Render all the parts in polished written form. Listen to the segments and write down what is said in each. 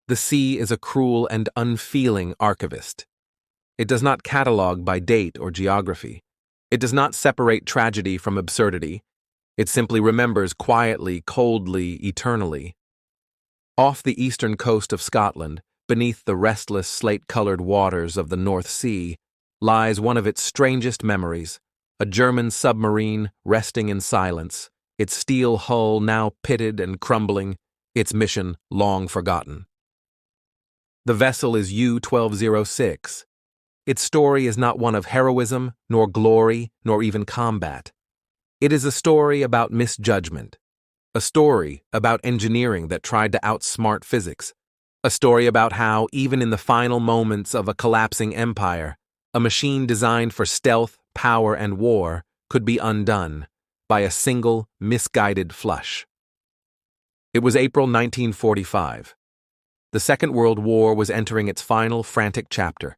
The sea is a cruel and unfeeling archivist. It does not catalog by date or geography. It does not separate tragedy from absurdity. It simply remembers quietly, coldly, eternally. Off the eastern coast of Scotland, beneath the restless slate-colored waters of the North Sea, lies one of its strangest memories, a German submarine resting in silence, its steel hull now pitted and crumbling, its mission long forgotten. The vessel is U-1206. Its story is not one of heroism, nor glory, nor even combat. It is a story about misjudgment, a story about engineering that tried to outsmart physics, a story about how, even in the final moments of a collapsing empire, a machine designed for stealth, power, and war could be undone by a single, misguided flush. It was April 1945. The Second World War was entering its final frantic chapter.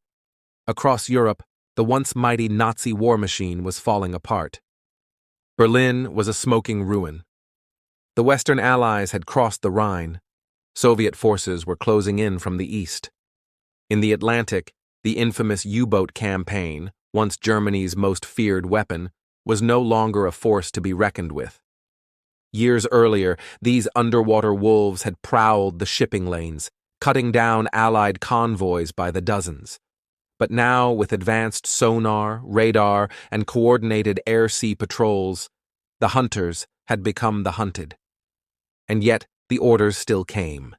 Across Europe, the once mighty Nazi war machine was falling apart. Berlin was a smoking ruin. The Western Allies had crossed the Rhine. Soviet forces were closing in from the east. In the Atlantic, the infamous U-boat campaign, once Germany's most feared weapon, was no longer a force to be reckoned with. Years earlier, these underwater wolves had prowled the shipping lanes, cutting down Allied convoys by the dozens. But now, with advanced sonar, radar, and coordinated air-sea patrols, the hunters had become the hunted. And yet, the orders still came.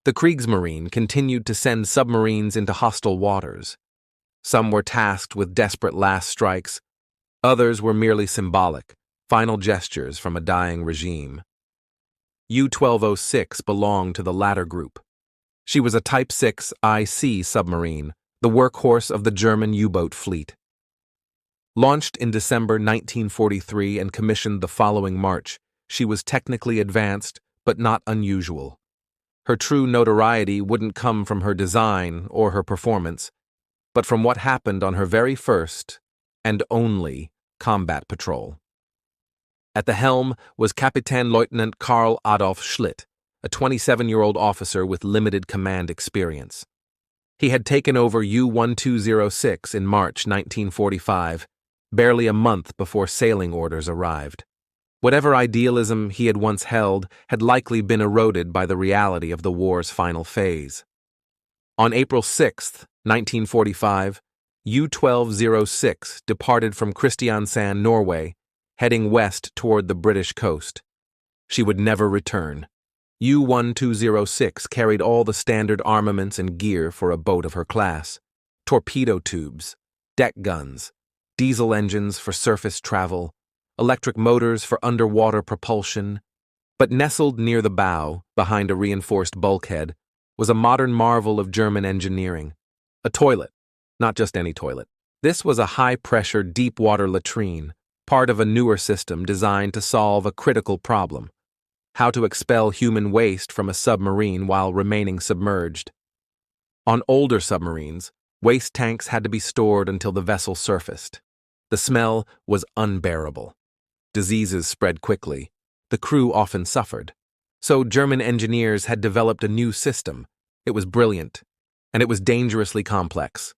The Kriegsmarine continued to send submarines into hostile waters. Some were tasked with desperate last strikes. Others were merely symbolic, final gestures from a dying regime. U-1206 belonged to the latter group. She was a Type 6 IC submarine, the workhorse of the German U-boat fleet. Launched in December 1943 and commissioned the following March, she was technically advanced, but not unusual. Her true notoriety wouldn't come from her design or her performance, but from what happened on her very first, and only, combat patrol. At the helm was Kapitän Lieutenant Karl Adolf Schlitt, a 27-year-old officer with limited command experience. He had taken over U-1206 in March 1945, barely a month before sailing orders arrived. Whatever idealism he had once held had likely been eroded by the reality of the war's final phase. On April 6, 1945, U-1206 departed from Kristiansand, Norway, heading west toward the British coast. She would never return. U-1206 carried all the standard armaments and gear for a boat of her class: torpedo tubes, deck guns, diesel engines for surface travel, electric motors for underwater propulsion. But nestled near the bow, behind a reinforced bulkhead, was a modern marvel of German engineering. A toilet. Not just any toilet. This was a high-pressure, deep-water latrine, part of a newer system designed to solve a critical problem: how to expel human waste from a submarine while remaining submerged. On older submarines, waste tanks had to be stored until the vessel surfaced. The smell was unbearable. Diseases spread quickly. The crew often suffered. So German engineers had developed a new system. It was brilliant, and it was dangerously complex.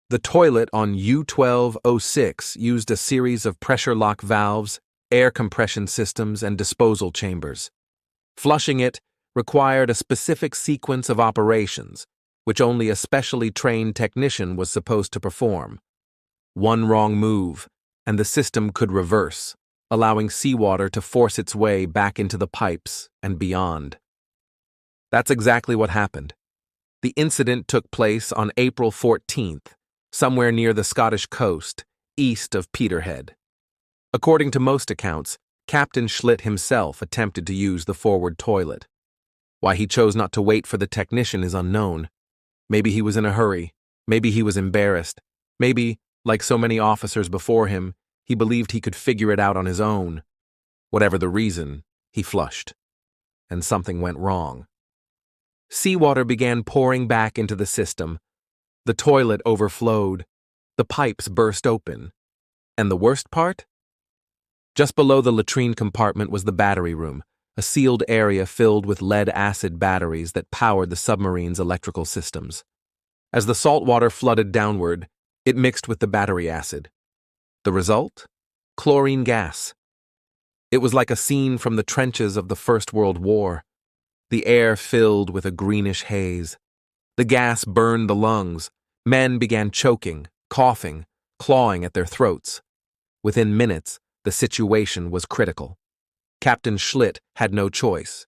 The toilet on U-1206 used a series of pressure lock valves, air compression systems, and disposal chambers. Flushing it required a specific sequence of operations, which only a specially trained technician was supposed to perform. One wrong move, and the system could reverse, allowing seawater to force its way back into the pipes and beyond. That's exactly what happened. The incident took place on April 14th, somewhere near the Scottish coast, east of Peterhead. According to most accounts, Captain Schlitt himself attempted to use the forward toilet. Why he chose not to wait for the technician is unknown. Maybe he was in a hurry. Maybe he was embarrassed. Maybe, like so many officers before him, he believed he could figure it out on his own. Whatever the reason, he flushed. And something went wrong. Seawater began pouring back into the system. The toilet overflowed. The pipes burst open. And the worst part? Just below the latrine compartment was the battery room, a sealed area filled with lead-acid batteries that powered the submarine's electrical systems. As the salt water flooded downward, it mixed with the battery acid. The result? Chlorine gas. It was like a scene from the trenches of the First World War. The air filled with a greenish haze. The gas burned the lungs. Men began choking, coughing, clawing at their throats. Within minutes, the situation was critical. Captain Schlitt had no choice.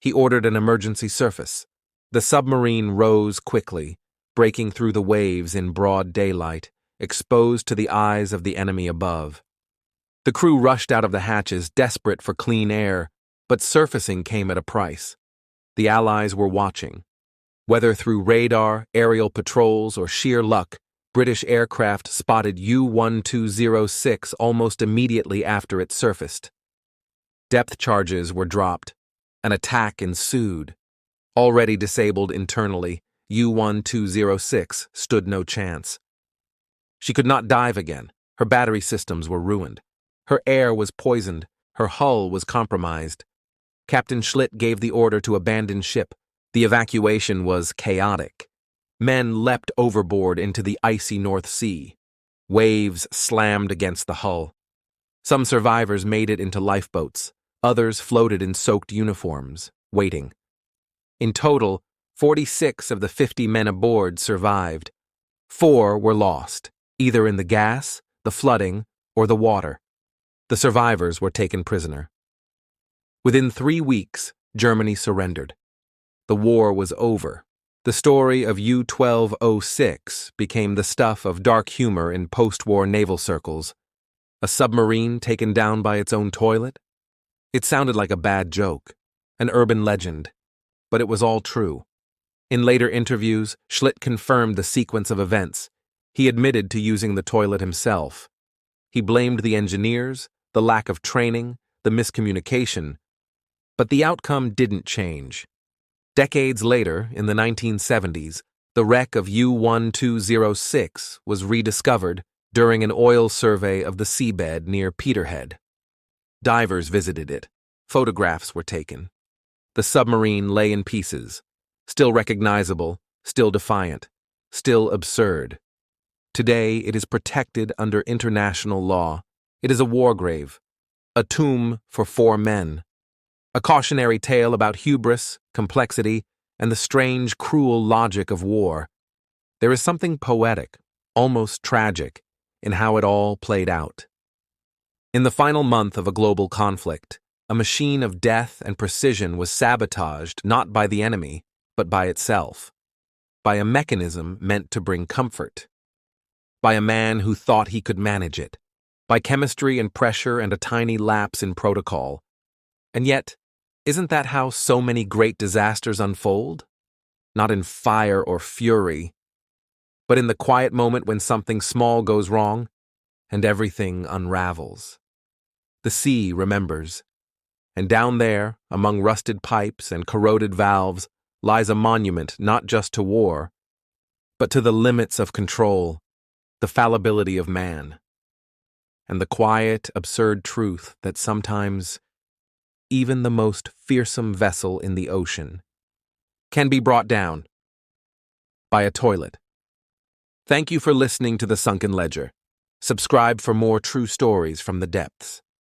He ordered an emergency surface. The submarine rose quickly, breaking through the waves in broad daylight, exposed to the eyes of the enemy above. The crew rushed out of the hatches, desperate for clean air, but surfacing came at a price. The Allies were watching. Whether through radar, aerial patrols, or sheer luck, British aircraft spotted U-1206 almost immediately after it surfaced. Depth charges were dropped. An attack ensued. Already disabled internally, U-1206 stood no chance. She could not dive again. Her battery systems were ruined. Her air was poisoned. Her hull was compromised. Captain Schlitt gave the order to abandon ship. The evacuation was chaotic. Men leapt overboard into the icy North Sea. Waves slammed against the hull. Some survivors made it into lifeboats. Others floated in soaked uniforms, waiting. In total, 46 of the 50 men aboard survived. 4 were lost, either in the gas, the flooding, or the water. The survivors were taken prisoner. Within 3 weeks, Germany surrendered. The war was over. The story of U-1206 became the stuff of dark humor in post-war naval circles. A submarine taken down by its own toilet? It sounded like a bad joke, an urban legend, but it was all true. In later interviews, Schlitt confirmed the sequence of events. He admitted to using the toilet himself. He blamed the engineers, the lack of training, the miscommunication, but the outcome didn't change. Decades later, in the 1970s, the wreck of U-1206 was rediscovered during an oil survey of the seabed near Peterhead. Divers visited it. Photographs were taken. The submarine lay in pieces, still recognizable, still defiant, still absurd. Today, it is protected under international law. It is a war grave, a tomb for 4 men. A cautionary tale about hubris, complexity, and the strange, cruel logic of war. There is something poetic, almost tragic, in how it all played out. In the final month of a global conflict, a machine of death and precision was sabotaged not by the enemy, but by itself. By a mechanism meant to bring comfort. By a man who thought he could manage it. By chemistry and pressure and a tiny lapse in protocol. And yet, isn't that how so many great disasters unfold? Not in fire or fury, but in the quiet moment when something small goes wrong and everything unravels. The sea remembers, and down there, among rusted pipes and corroded valves, lies a monument not just to war, but to the limits of control, the fallibility of man, and the quiet, absurd truth that sometimes even the most fearsome vessel in the ocean can be brought down by a toilet. Thank you for listening to The Sunken Ledger. Subscribe for more true stories from the depths.